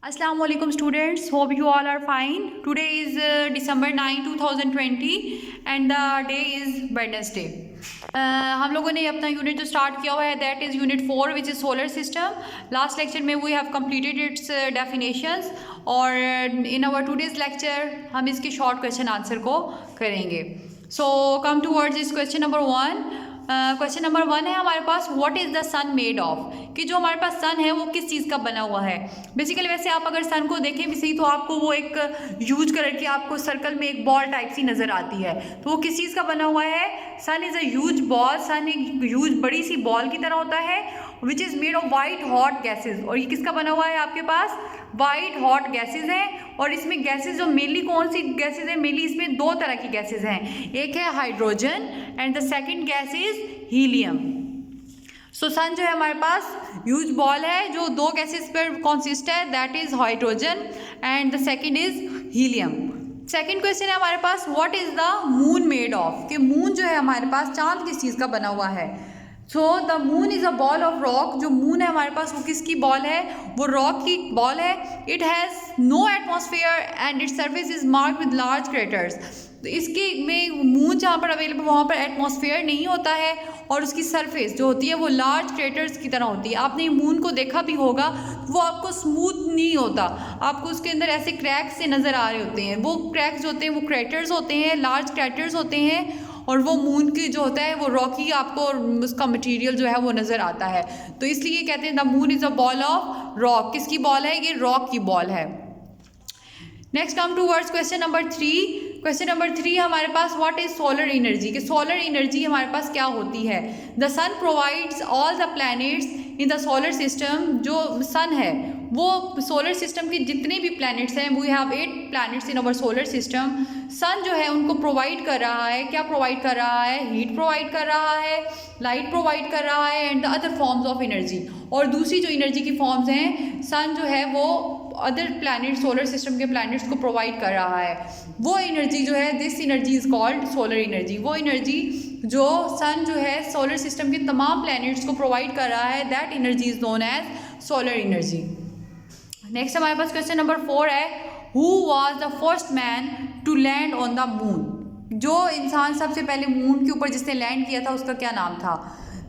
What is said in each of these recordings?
Assalamu alaikum students, hope you all are fine. Today is December 9 2020 and the day is Wednesday. हम लोगों ने अपना unit जो start किया हुआ है that is unit 4 which is solar system. Last lecture में we have completed its definitions और इन आवर टूडेज लेक्चर हम इसके शॉर्ट क्वेश्चन आंसर को करेंगे. So come towards this question number 1. Question number 1 है हमारे पास, what is the sun made of, कि जो हमारे पास सन है वो किस चीज़ का बना हुआ है. बेसिकली वैसे आप अगर सन को देखें भी सही तो आपको वो एक ह्यूज कलर की आपको सर्कल में एक बॉल टाइप सी नज़र आती है. तो वो किस चीज़ का बना हुआ है? सन इज़ अ ह्यूज बॉल. सन एक ह्यूज बड़ी सी बॉल की तरह होता है which is made of white hot gases. और ये किसका बना हुआ है? आपके पास वाइट हॉट गैसेज हैं. और इसमें गैसेज जो मेनली कौन सी गैसेज हैं? मेनली इसमें दो तरह की गैसेज हैं. एक है hydrogen and the second gas is helium. So sun जो है हमारे पास ह्यूज बॉल है जो दो गैसेज पर कॉन्सिस्ट है, that is hydrogen and the second is helium. Second question है हमारे पास, what is the moon made of, कि मून जो है हमारे पास चांद किस चीज़ का बना हुआ है. So the moon is a ball of rock. जो मून है हमारे पास वो किसकी बॉल है? वो रॉक की बॉल है. It has no atmosphere and its surface is marked with large craters. तो इसके में मून जहाँ पर अवेलेबल वहाँ पर एटमॉस्फेयर नहीं होता है और उसकी सरफेस जो होती है वो लार्ज क्रेटर्स की तरह होती है. आपने मून को देखा भी होगा, वो आपको स्मूथ नहीं होता, आपको उसके अंदर ऐसे क्रैक्स से नज़र आ रहे होते हैं. वो क्रैक्स जो होते हैं वो क्रेटर्स होते हैं, लार्ज क्रेटर्स होते हैं. और वो मून की जो होता है वो रॉकी आपको उसका मटेरियल जो है वो नज़र आता है. तो इसलिए कहते हैं the moon is a ball of rock. किसकी बॉल है? ये रॉक की बॉल है. Next come to words question number 3. Question number 3 हमारे पास, व्हाट इज सोलर एनर्जी, कि सोलर एनर्जी हमारे पास क्या होती है. The sun provides all the planets in the solar system. जो सन है वो सोलर सिस्टम के जितने भी प्लैनेट्स हैं, we have 8 planets in our solar system. Sun जो है उनको प्रोवाइड कर रहा है. क्या प्रोवाइड कर रहा है? हीट प्रोवाइड कर रहा है, लाइट प्रोवाइड कर रहा है and the other forms of energy. और दूसरी जो एनर्जी की फॉर्म्स हैं, सन जो है वो अदर प्लैनेट सोलर सिस्टम के प्लैनेट्स को प्रोवाइड कर रहा है. वो एनर्जी जो है, this energy is called solar energy. वो एनर्जी जो सन जो है सोलर सिस्टम के तमाम प्लैनेट्स को प्रोवाइड कर रहा है, that energy is known as solar energy. Next हमारे पास क्वेश्चन नंबर 4 है, who was the first man to land on the moon. जो इंसान सबसे पहले मून के ऊपर जिसने लैंड किया था उसका क्या नाम था?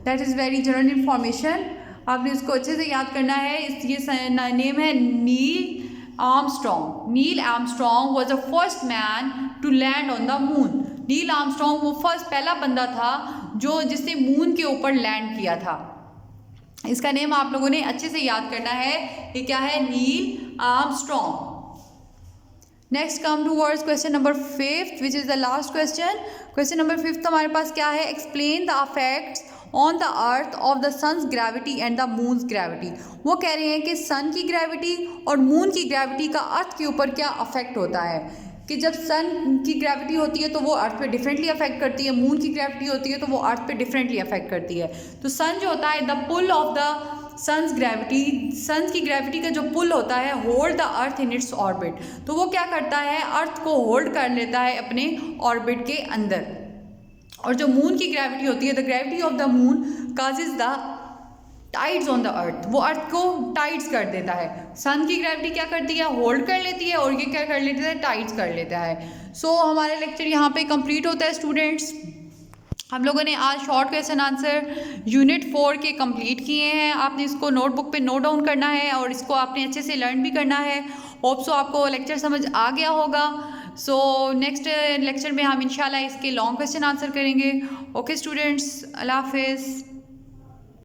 That is very general information, आपने उसको अच्छे से याद करना है. ये नेम है Neil Armstrong. Neil Armstrong was the first man to land on the moon. Neil Armstrong वो पहला बंदा था जो जिसने मून के ऊपर लैंड किया था. इसका नेम आप लोगों ने अच्छे से याद करना है. ये क्या है? Neil Armstrong. Next come to words question number 5 which is the last question. Question number 5 हमारे पास क्या है? Explain the effects on the earth of the sun's gravity and the moon's gravity. वो कह रहे हैं कि सन की ग्रेविटी और मून की ग्रेविटी का अर्थ के ऊपर क्या अफेक्ट होता है. कि जब सन की ग्रेविटी होती है तो वो अर्थ पे डिफरेंटली अफेक्ट करती है, मून की ग्रेविटी होती है तो वो अर्थ पे डिफरेंटली अफेक्ट करती है. तो सन जो होता है, the pull of the sun's gravity, sun's की ग्रेविटी का जो पुल होता है, hold the earth in its orbit. तो वो क्या करता है? अर्थ को होल्ड कर लेता है अपने ऑर्बिट के अंदर. और जो मून की ग्रेविटी होती है, the gravity of the moon causes the tides on the अर्थ. वो अर्थ को टाइड्स कर देता है. सन की ग्रेविटी क्या करती है? होल्ड कर लेती है. और ये क्या कर लेता है? टाइड्स कर लेता है. सो हमारा लेक्चर यहाँ पे कंप्लीट होता है स्टूडेंट्स. हम लोगों ने आज शॉर्ट क्वेश्चन आंसर यूनिट 4 के कंप्लीट किए हैं. आपने इसको नोटबुक पे नोट डाउन करना है और इसको आपने अच्छे से लर्न भी करना है. होप सो आपको लेक्चर समझ आ गया होगा. सो नेक्स्ट लेक्चर में हम इंशाल्लाह इसके लॉन्ग क्वेश्चन आंसर करेंगे. ओके स्टूडेंट्स, अल्लाह हाफिज़.